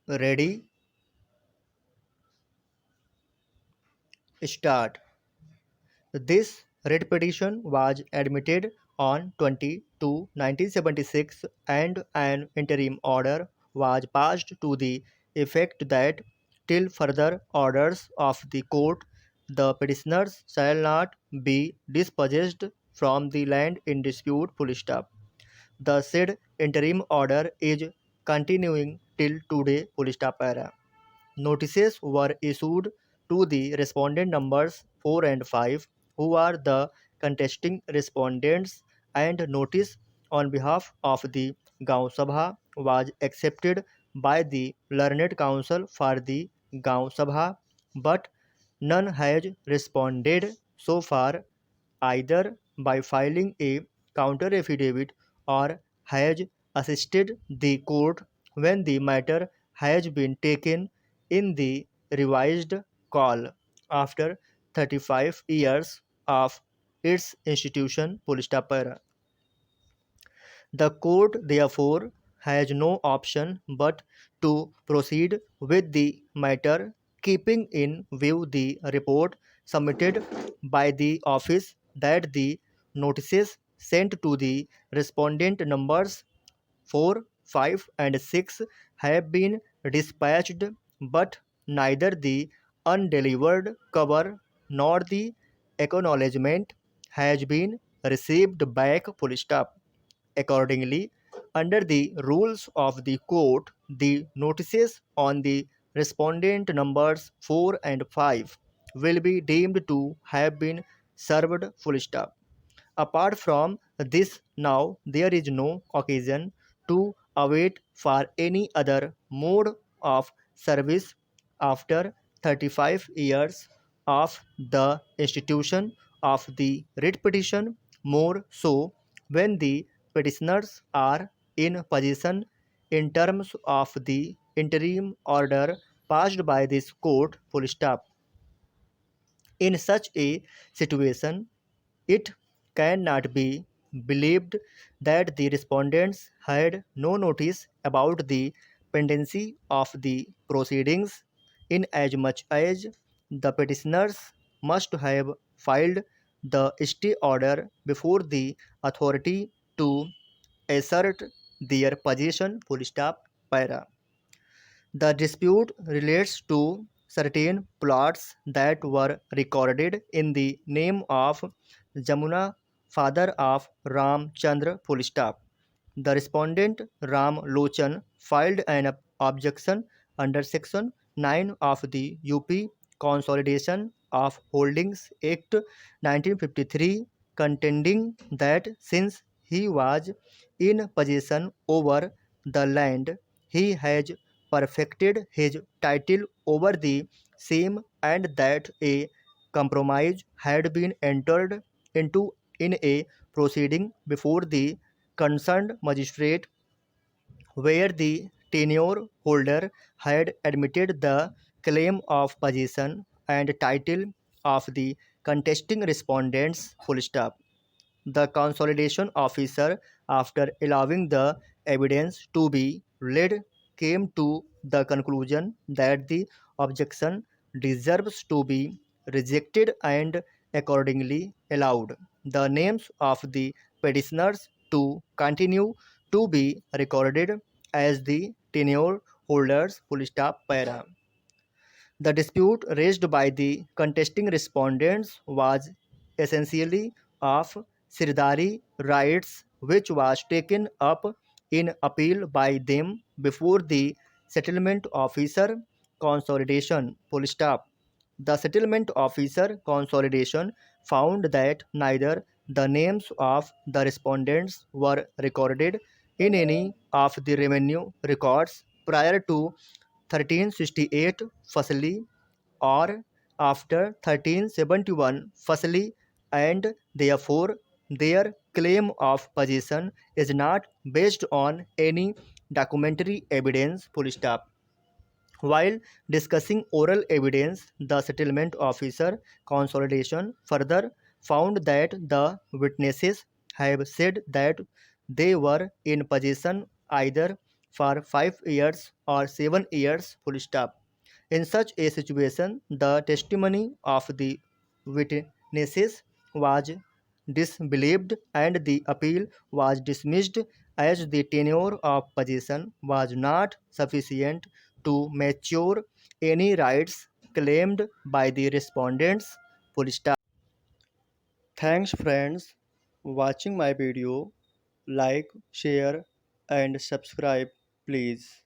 Ready, start. This writ petition was admitted on 22 1976 and an interim order was passed to the effect that till further orders of the court the petitioners shall not be dispossessed from the land in dispute full stop. The said interim order is continuing till today full stop era. Notices were issued to the respondent numbers 4 and 5, who are the contesting respondents, and notice on behalf of the Gaon Sabha was accepted by the learned counsel for the Gaon Sabha, but none has responded so far either by filing a counter affidavit or has assisted the court when the matter has been taken in the revised call after 35 years of its institution. The court therefore has no option but to proceed with the matter, keeping in view the report submitted by the office that the notices sent to the respondent numbers 4, 5, and 6 have been dispatched, but neither the undelivered cover nor the acknowledgement has been received back. Accordingly, under the rules of the court, the notices on the respondent numbers 4 and 5 will be deemed to have been served. Apart from this, now there is no occasion to await for any other mode of service after 35 years of the institution of the writ petition, more so when the petitioners are in possession in terms of the interim order passed by this court. In such a situation, it cannot be believed that the respondents had no notice about the pendency of the proceedings, inasmuch as the petitioners must have filed the stay order before the authority to assert their possession. Para. The dispute relates to certain plots that were recorded in the name of Jamuna, father of Ram Chandra. The respondent Ram Lochan filed an objection under Section 9 of the UP Consolidation of Holdings Act 1953, contending that since he was in possession over the land, he has perfected his title over the same, and that a compromise had been entered into in a proceeding before the concerned magistrate where the tenure holder had admitted the claim of possession and title of the contesting respondents. The consolidation officer, after allowing the evidence to be read, came to the conclusion that the objection deserves to be rejected and accordingly allowed the names of the petitioners to continue to be recorded as the tenure holders. Para. The dispute raised by the contesting respondents was essentially of Sirdari rights, which was taken up in appeal by them before the settlement officer consolidation. The settlement officer consolidation found that neither the names of the respondents were recorded in any of the revenue records prior to 1368 Fasli or after 1371 Fasli, and therefore their claim of possession is not based on any documentary evidence. While discussing oral evidence, the settlement officer consolidation further found that the witnesses have said that they were in possession either for 5 years or 7 years, full stop. In such a situation, the testimony of the witnesses was disbelieved and the appeal was dismissed as the tenure of possession was not sufficient to mature any rights claimed by the respondents. Full stop. Thanks friends watching my video. Like, share and subscribe please.